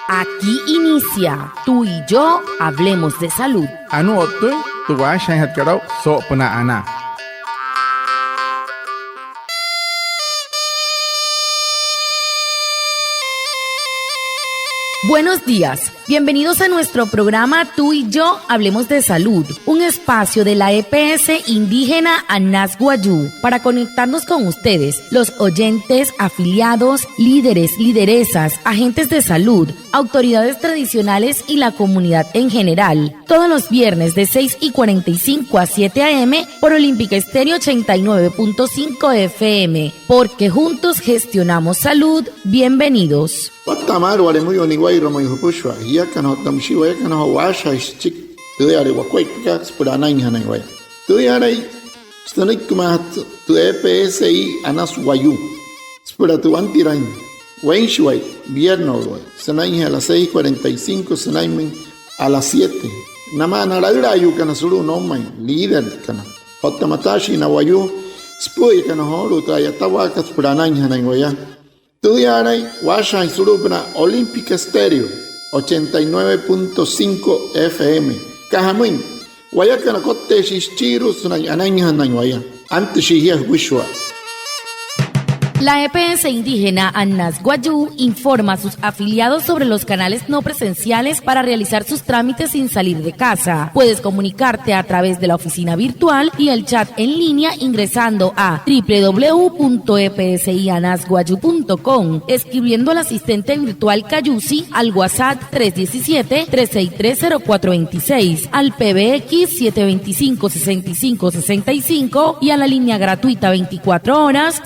Aquí inicia Tú y yo hablemos de salud. Anu otoy, tu washan hatkarau so pena ana. Buenos días, bienvenidos a nuestro programa Tú y yo hablemos de salud, un espacio de la EPS indígena Anas Guayú para conectarnos con ustedes, los oyentes, afiliados, líderes, lideresas, agentes de salud, autoridades tradicionales y la comunidad en general. Todos los viernes de 6:45 a 7 a.m. por Olímpica Estéreo 89.5 FM, porque juntos gestionamos salud. Bienvenidos. Watamar wale muy oniguay romo yupushwa ya kana tamshiwa kana washa chik tuyare wakweka spurana inhana waya tuyare stonik kumat tu EPSI Anas Guayú spura tu antiran wenshway viernes sanai a las 6:45 sanai a las 7 nama naraira yu kana suru no man líder kana hotamatashi na wayu spuy kana holu tayatawa spurana inhana waya Tudiaray, Washa Surupna, Olímpica Estéreo, 89.5 FM. Cajamuin, Guayacana Cote Shichiru, Sunayananya Nanguaya, antes Shihia Wishwa. La EPS indígena Anas Guayú informa a sus afiliados sobre los canales no presenciales para realizar sus trámites sin salir de casa. Puedes comunicarte a través de la oficina virtual y el chat en línea ingresando a www.epsianasguayu.com, escribiendo al asistente virtual Cayusi al WhatsApp 317-363-0426, al PBX 725-6565 y a la línea gratuita 24 horas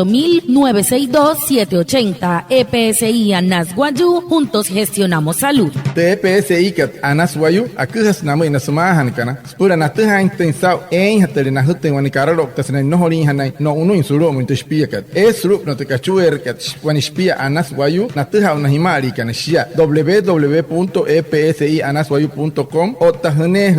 018-962-780. EPSI Anas Guayú, juntos gestionamos salud. Te EPSI kat Anas Guayú, akuhas namu ina sumahan kana. Spura na tuha intensau hatari na huten wani kararok tasna no horin hanai no uno insuro muito espia kat. Esrup no te kachuer kat wani espia Anas Guayú na tuha una himari kana shia www.epsianasguayu.com o tahune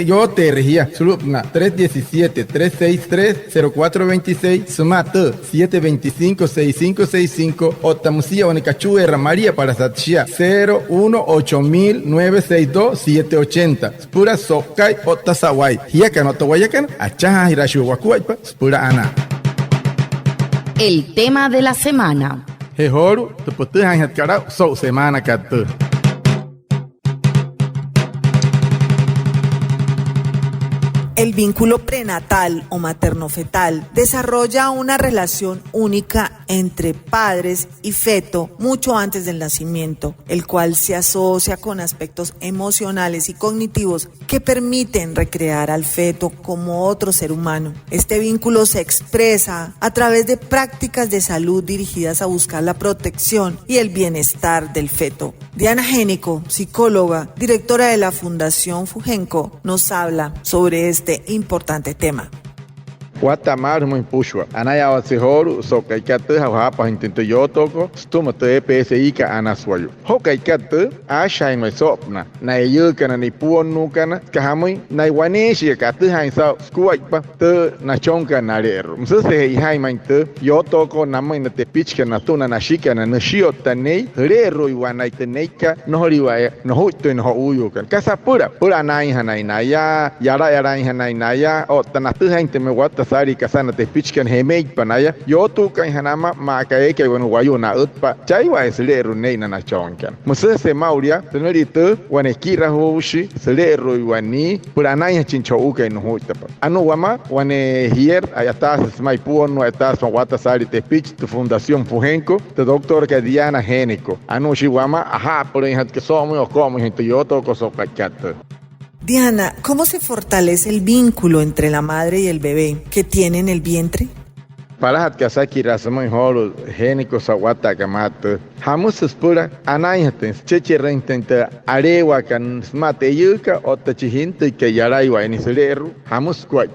yo te regia surup na 317-363-0426 sumata 725-6565 o tamusia Onicachue María para Satchia 018-962-780 Spura Sokai o Tasawai Hiakan o Tawayakan Achaja Hirashu Wakuaipa Spura Ana. El tema de la semana. Hehoru Tuputuhan Hatkarau So Semana Katu. El vínculo prenatal o materno-fetal desarrolla una relación única entre padres y feto mucho antes del nacimiento, el cual se asocia con aspectos emocionales y cognitivos que permiten recrear al feto como otro ser humano. Este vínculo se expresa a través de prácticas de salud dirigidas a buscar la protección y el bienestar del feto. Diana Génico, psicóloga, directora de la Fundación Fugenco, nos habla sobre este importante tema. Guatamar muy pushwa. Anaya wasihoru so kaikatu hapa intento yo toko stuma te EPSI ka Anas Guayú. Ho kaikatu asha no sopna. Na yuka na ni puonu kana kahamui na waneshi ka tu hain sa skuaipa te na chonka na rero. Msese hai mainte yo toko na mai na te pitch na tuna na shika na shio tanei rero iwana iteneka no horiwa no huito no uyu kan. Kasa pura nai hanai na ya yara hanai na ya o tanatu hain te me wata sari kasana te pichkan hemei panaya yo tu kan hanama makae ke wan wayu na utpa chai wa seleru nei na chonkan musa se mauria teneritu wan ekira hoshi seleru wani puranai chincho uke no hutapa anu wama wan hier ayatas mai puon no ayatas wata sari te pich tu Fundación Fugenco te doctor que Diana Génico anu shi wama aha por en que somos como gente yo to coso kakata. Diana, ¿cómo se fortalece el vínculo entre la madre y el bebé que tiene en el vientre? Para hat kasaki rasamo holo Génico sawata kamata hamus spura anayaten cheche rententa arewa kan smate yuka o tachihinte que yaraiwa en iseru hamus kwai.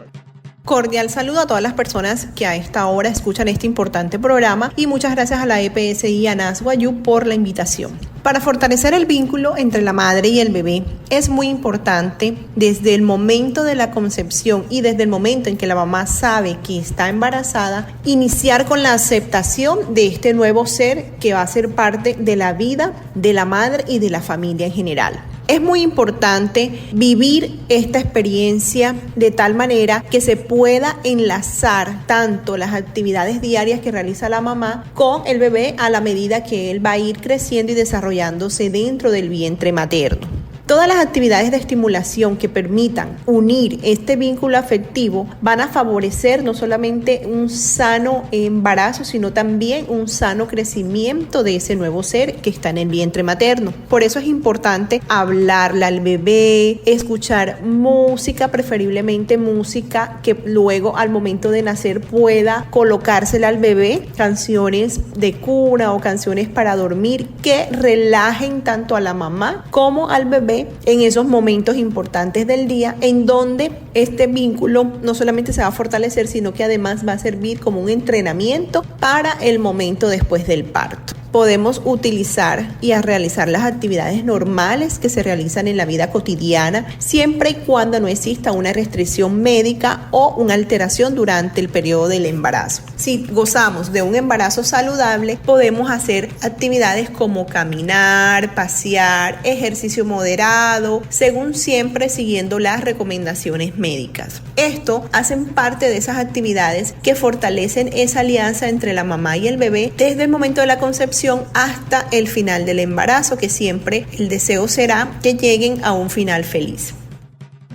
Cordial saludo a todas las personas que a esta hora escuchan este importante programa y muchas gracias a la EPSI Anas Guayú por la invitación. Para fortalecer el vínculo entre la madre y el bebé, es muy importante desde el momento de la concepción y desde el momento en que la mamá sabe que está embarazada, iniciar con la aceptación de este nuevo ser que va a ser parte de la vida de la madre y de la familia en general. Es muy importante vivir esta experiencia de tal manera que se pueda enlazar tanto las actividades diarias que realiza la mamá con el bebé a la medida que él va a ir creciendo y desarrollándose dentro del vientre materno. Todas las actividades de estimulación que permitan unir este vínculo afectivo van a favorecer no solamente un sano embarazo, sino también un sano crecimiento de ese nuevo ser que está en el vientre materno. Por eso es importante hablarle al bebé, escuchar música, preferiblemente música que luego al momento de nacer pueda colocársela al bebé, canciones de cuna o canciones para dormir que relajen tanto a la mamá como al bebé en esos momentos importantes del día en donde este vínculo no solamente se va a fortalecer, sino que además va a servir como un entrenamiento para el momento después del parto. Podemos utilizar y a realizar las actividades normales que se realizan en la vida cotidiana, siempre y cuando no exista una restricción médica o una alteración durante el periodo del embarazo. Si gozamos de un embarazo saludable, podemos hacer actividades como caminar, pasear, ejercicio moderado, según siempre siguiendo las recomendaciones médicas. Esto hacen parte de esas actividades que fortalecen esa alianza entre la mamá y el bebé desde el momento de la concepción hasta el final del embarazo, que siempre el deseo será que lleguen a un final feliz.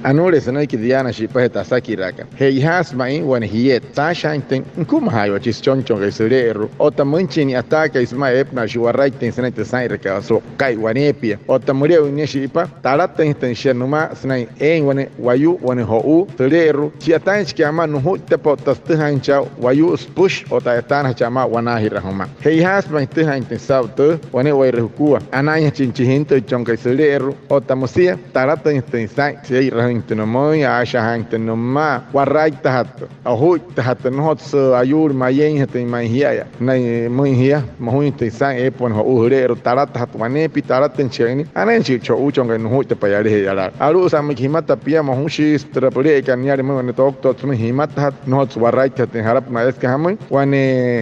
Anure sanay ki diana shi pa heta sakiraka. He has mai wan hiet ta shainten kum hayo chis chonchon ke serero. Ota munchini ataka isma epna shi waraiten sanay te sanay ka so kai wanepia. Ota muria unya shi pa tarata ten shenuma sanay en wane wayu wane ho serero. Shi atan shi ama no hu te potas te hancha wayu push ota etana chama wanahira homa. He has mai te hanten sauto wane wai rehukua. Ananya chinchihinto chonka serero. Ota musia tarata ten sanay Intenomoy, Asha Intenoma, Warai Tahat, a Hoot Tahatanot, Ayur, Mayen, Mahia, Nay Muhia, Mahuinte San Epon, Ure, Tarat, Wanepi, Tarat and Cheni, and then she Chouchong and Hoot the Payari. Alusa Mikimata Pia Mahushi, Strapolek, and Yarimo and the doctor to Himata, not Warai and Harap Maeskahamun, one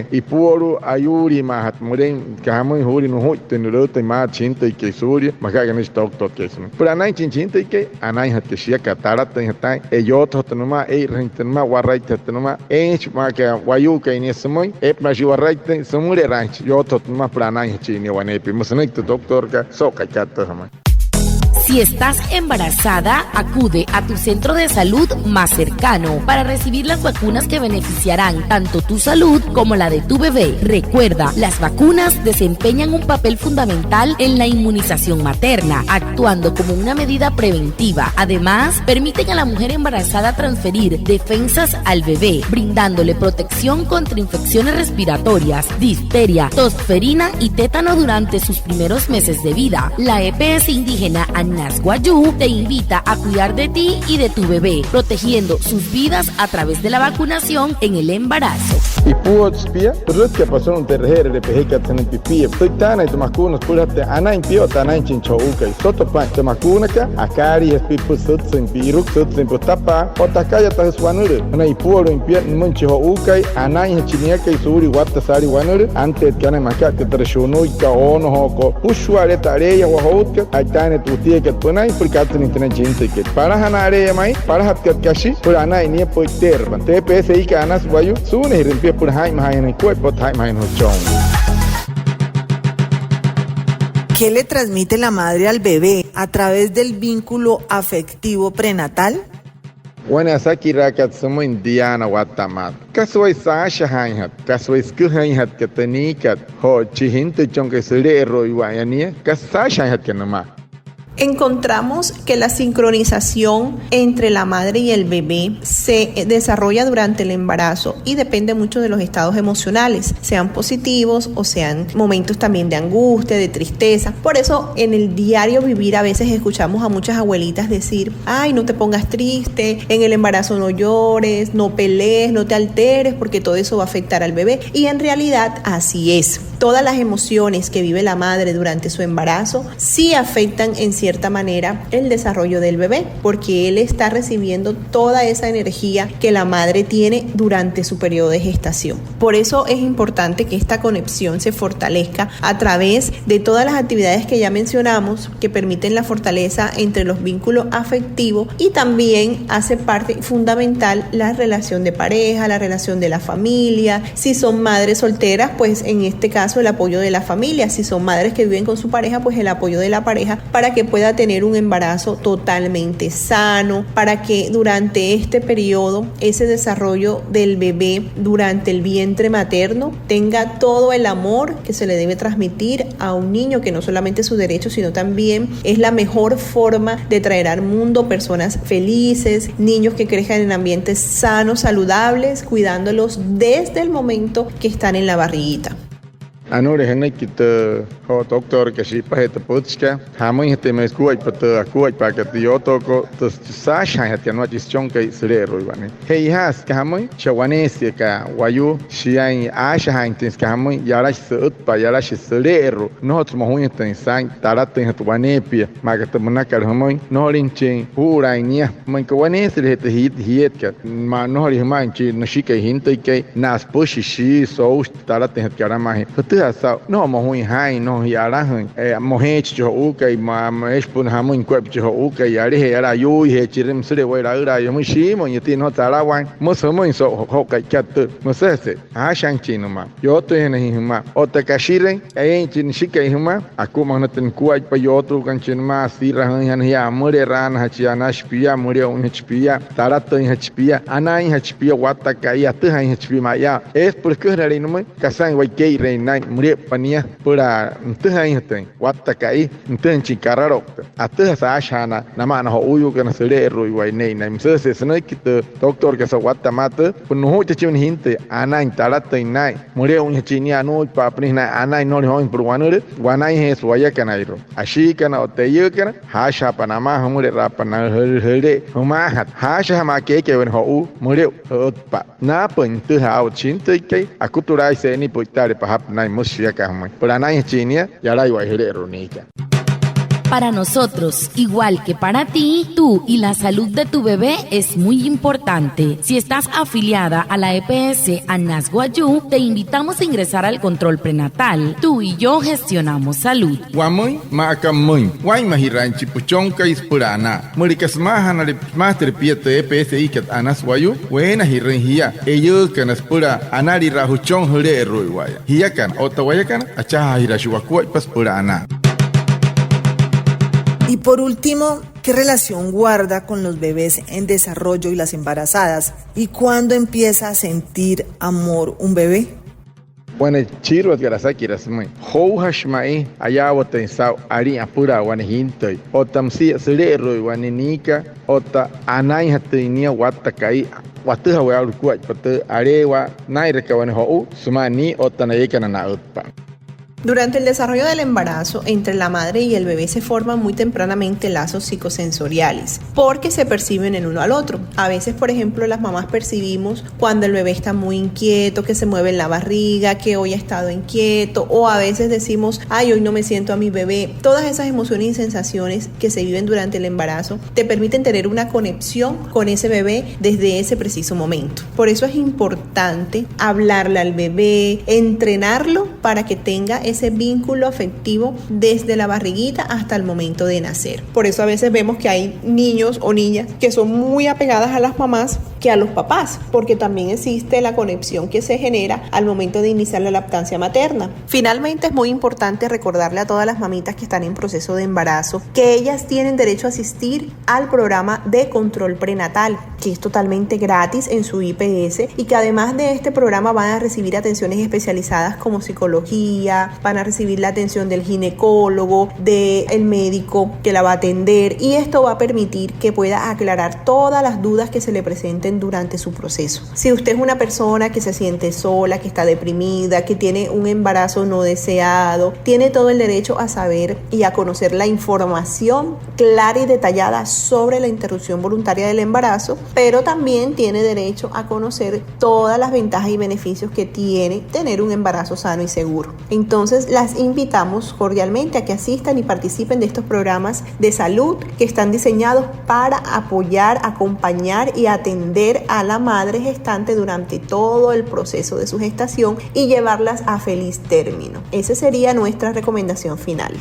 Ipuru, Ayuri, Mahat, Murin, Kahamun, Huri, Hoot, and Rota, Marchinta, Kesuri, Magaganish doctor Kesman. But a 19 and I had the Katara Tantan, a yacht Hotanuma, a Rentanuma, Warai Tatanuma, H. Marka, Wayuka in Yasamoy, Epna, you are right, Samura Ranch, yacht Hotuma, Planai, Chini, one epi, Musanik, the doctor, Soka Katahama. Si estás embarazada, acude a tu centro de salud más cercano para recibir las vacunas que beneficiarán tanto tu salud como la de tu bebé. Recuerda, las vacunas desempeñan un papel fundamental en la inmunización materna, actuando como una medida preventiva. Además, permiten a la mujer embarazada transferir defensas al bebé, brindándole protección contra infecciones respiratorias, difteria, tosferina y tétano durante sus primeros meses de vida. La EPS indígena Nasguayú te invita a cuidar de ti y de tu bebé, protegiendo sus vidas a través de la vacunación en el embarazo. Y pudo spia, pero que pasó un terreno de pejeca en pipí. Soy tan y tomacunos purate ana impio tan en chouca y soto pan tomacunaca, acari es pipo suts en piruk suts en potapa, otakaya tas wanure. Ana y pudo impia muncho uca ana en chiniaca y suri watasari wanure, antes que ana maca que treshono y caono hoko. Pushware tarea wahotka, aitane tutie que ponai porque hacen internet gente que para hanare mai, para hatkat kashi, por ana y nie poiter, TPS y canas guayu, sune rimpia por haim en el cuerpo, haim en el chong. ¿Qué le transmite la madre al bebé a través del vínculo afectivo prenatal? Wana saki rakat samo indiana watamat. Kasway sasha hanhat, kasway skuhanhat katanikat, ho chihinto chonke sere ro iwayania, kasasha hanhat kanama. Encontramos que la sincronización entre la madre y el bebé se desarrolla durante el embarazo y depende mucho de los estados emocionales, sean positivos o sean momentos también de angustia, de tristeza. Por eso en el diario vivir a veces escuchamos a muchas abuelitas decir: ay, no te pongas triste, en el embarazo no llores, no pelees, no te alteres, porque todo eso va a afectar al bebé. Y en realidad así es. Todas las emociones que vive la madre durante su embarazo sí afectan en cierta manera el desarrollo del bebé, porque él está recibiendo toda esa energía que la madre tiene durante su periodo de gestación. Por eso es importante que esta conexión se fortalezca a través de todas las actividades que ya mencionamos, que permiten la fortaleza entre los vínculos afectivos, y también hace parte fundamental la relación de pareja, la relación de la familia. Si son madres solteras, pues en este caso el apoyo de la familia. Si son madres que viven con su pareja, pues el apoyo de la pareja para que pueda tener un embarazo totalmente sano, para que durante este periodo ese desarrollo del bebé durante el vientre materno tenga todo el amor que se le debe transmitir a un niño, que no solamente es su derecho, sino también es la mejor forma de traer al mundo personas felices, niños que crezcan en ambientes sanos, saludables, cuidándolos desde el momento que están en la barriguita. Anure henai kita doctor que si pa heta putska hamoi hete mes kuai pata kuai pa que yo toco tos sasha hete no chichon que serero ivane hei has ka hamoi chawanesi ka wayu si ai asha haintens ka hamoi yara sut pa yara serero no outro mohun ten sai tarata hete wanepia maga tamana ka hamoi no rinchen urainia man ka wanesi hete hiet ka ma no ri manchi no shike hinte ke nas pushi shi so tarata hete kara mai no mohun hai no yarahan mohete jo ukai ma espun hamun kwep jo ukai yari era yu he chirim sire wera ira yo mushi mo yeti no tarawan mosomo so hokai kat mosese ha shangchino ma yo to hena hima otakashire chin shike hima akuma no ten kuai pa yo to kanchin ma sirahan han ya mure ran hachiana shpia mure un hpia tarato in hpia anai hpia watakai at han hpia ma ya es porque era no kasan wai kei reinai mure pania pura ntai hten watakai nten chikararo atha sashana nama na uyu kana sere roi wai nei na mse senai kit doctor ka sa watamata puno chachun hinte anai tarata nai mure un chinia no pa prina anai no ho improvanure wanai he swaya kanairo ashi kana oteyu kana hasha panama humure rapana hele huma hat hasha ma ke wen ho mure pa na pen tu ha chinte ke akuturai se ni poitare pa hap nai musia ka humai para nai chinia yara iwa hele ronika. Para nosotros, igual que para ti, tú y la salud de tu bebé es muy importante. Si estás afiliada a la EPS Anas Guayú, te invitamos a ingresar al control prenatal. Tú y yo gestionamos salud. Guamoy, macamoy, guaymahi ranchi puchonca ispurana. Murikas mahana master piete EPS ikat Anas Guayú, buena hirrenhia. Ellos can espura anari rajuchon hule ruiwaya. Hiakan, otawayakan, achaha hirashuakuay paspurana. Y por último, ¿qué relación guarda con los bebés en desarrollo y las embarazadas? ¿Y cuándo empieza a sentir amor un bebé? Bueno, chirwas garasaki rasmai. Ho hashmai ayawa tensau ari apura wanehintoi. Otamsi serero wanenika ota anai hatinia watakai. Watuha wa alkuat pate arewa naireka waneho sumani otanayekana na utpa. Durante el desarrollo del embarazo, entre la madre y el bebé se forman muy tempranamente lazos psicosensoriales, porque se perciben el uno al otro. A veces, por ejemplo, las mamás percibimos cuando el bebé está muy inquieto, que se mueve en la barriga, que hoy ha estado inquieto, o a veces decimos, ay, hoy no me siento a mi bebé. Todas esas emociones y sensaciones que se viven durante el embarazo te permiten tener una conexión con ese bebé desde ese preciso momento. Por eso es importante hablarle al bebé, entrenarlo para que tenga ese vínculo afectivo desde la barriguita hasta el momento de nacer. Por eso a veces vemos que hay niños o niñas que son muy apegadas a las mamás, que a los papás, porque también existe la conexión que se genera al momento de iniciar la lactancia materna. Finalmente, es muy importante recordarle a todas las mamitas que están en proceso de embarazo que ellas tienen derecho a asistir al programa de control prenatal, que es totalmente gratis en su IPS, y que además de este programa van a recibir atenciones especializadas como psicología, van a recibir la atención del ginecólogo, del médico que la va a atender, y esto va a permitir que pueda aclarar todas las dudas que se le presenten durante su proceso. Si usted es una persona que se siente sola, que está deprimida, que tiene un embarazo no deseado, tiene todo el derecho a saber y a conocer la información clara y detallada sobre la interrupción voluntaria del embarazo, pero también tiene derecho a conocer todas las ventajas y beneficios que tiene tener un embarazo sano y seguro. Entonces, las invitamos cordialmente a que asistan y participen de estos programas de salud que están diseñados para apoyar, acompañar y atender a la madre gestante durante todo el proceso de su gestación y llevarlas a feliz término. Esa sería nuestra recomendación final.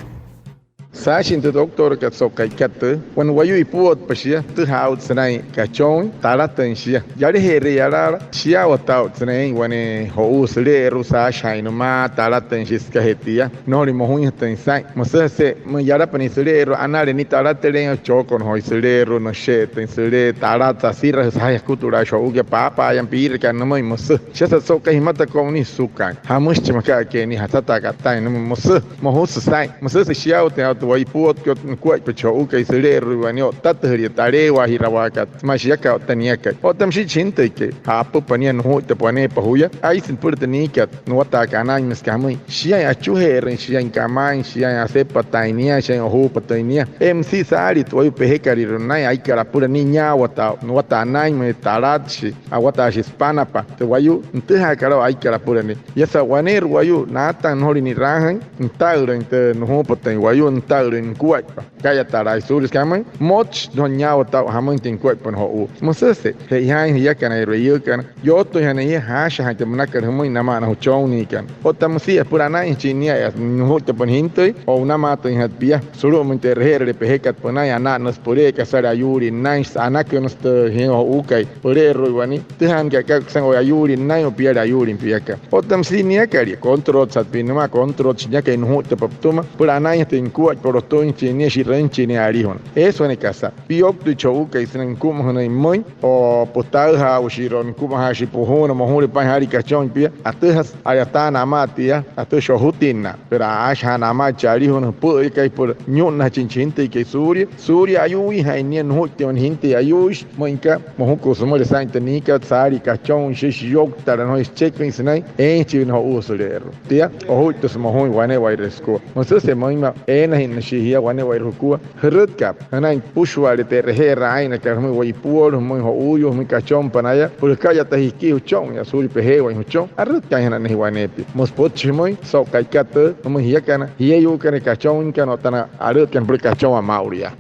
Sashin the doctor got so cat when wayu iput pasia to how tonight kachon taratan shia yari here yara shia without tonight when ho usle rusa shine ma taratan shiska hetia no rimo hun ten sai masa se mo yara panisle ro anare ni taratelen chokon ho isle ro no she ten sle tarata sira sai kultura sho uge papa yan pir kan no mos shasa so kai mata ko ni sukan hamush chimaka ke ni hatata ka tai no mos mo hus sai mos se shia wai puot que kuat pecho que isle ruanio tat heri tare wa hirawaka mashia ka tania ka otam shi chinte ke hapo pania no te pone pahuya ai sin purtani ka no ta kana mis kamai shia ya chuher shia in kamai shia ya se patainia shia ho patainia mc sari to pe hekari runai ai kara pura niña wata no ta nai me tarachi awata hispana pa te wayu nte ha kara ai kara pura ni yasa waner wayu nata no ni rahan ntaura inte no patai wayu in kuat kaya tarai suris kamai moch donya wata hamon tin kuat pon ho mosese he hain ya kana reyo kana yo to yana ye hasha ha te manaka hemo nama na choni kan otamsi purana in chinia ya no te pon hinte o una mato in hatpia solo mo interhere de pehekat ponaya na nos pore ka sara yuri nice anake nos te he o ukai pore roiwani te han ka ka sang o yuri nai o pia yuri pia ka otamsi nia kari control sat pinama control chinya ke no te poptuma purana in tin kuat por to in chinia shiren chinia arihon eso en casa piok tu chou queisen kum hona moi o postal ha o shiron kum ha shi pohona mohuri pa hari kachon pia atehas ayata na matia atu shohutina pero asha na ma chari hon pu kai por nyon na chinchinte ke suri ayui ha nien hote on hinte ayush moinka mohuko somole sainte nika sari kachon shi yok tar no check in sinai chin ho usulero tia o hote smo hoi wane wai resko moso se moima ena hin shihia wane wai rukua herut kap hanan pushwa de terhera aina ka muy wai puor muy ho uyo muy kachon panaya por kaya tahiki uchon ya suri pehe wai uchon arut ka hanan hi wanepi mos pochi muy so kai kat mo hia kana hia yu kana kachon kana tana arut kan por kachon amauria.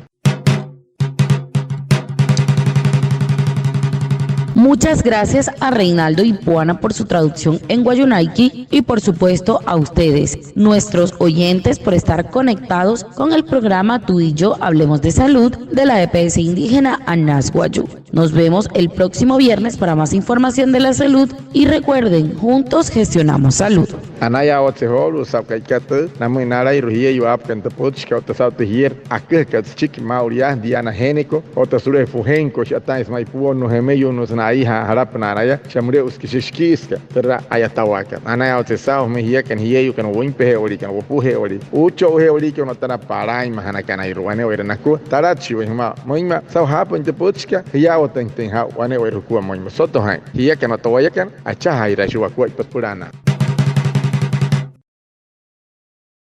Muchas gracias a Reinaldo y Puana por su traducción en Guayunaiki y por supuesto a ustedes, nuestros oyentes, por estar conectados con el programa Tú y Yo Hablemos de Salud de la EPS indígena Anas Guayú. Nos vemos el próximo viernes para más información de la salud y recuerden, juntos gestionamos salud. Anaya otseholu sabkaikatu namu nara iruhie yuap kanta poch ka otasau tehir akeh ka chik mauria diana heniko otasure fuhenko chata ismai puono hemeyo nos naiha harap naraya chamure uskishkiska terra ayatawaka anaya otsau mehia kan hieyu kan wimpe ori kan wopuhe ori ucho he ori kan otana parai mahana kana iruane oiranaku tarachi wema moima sau hapo inte pochka ya otenten ha wane oiruku moima soto hai hia kan otawaya kan acha haira shuwa kwa purana.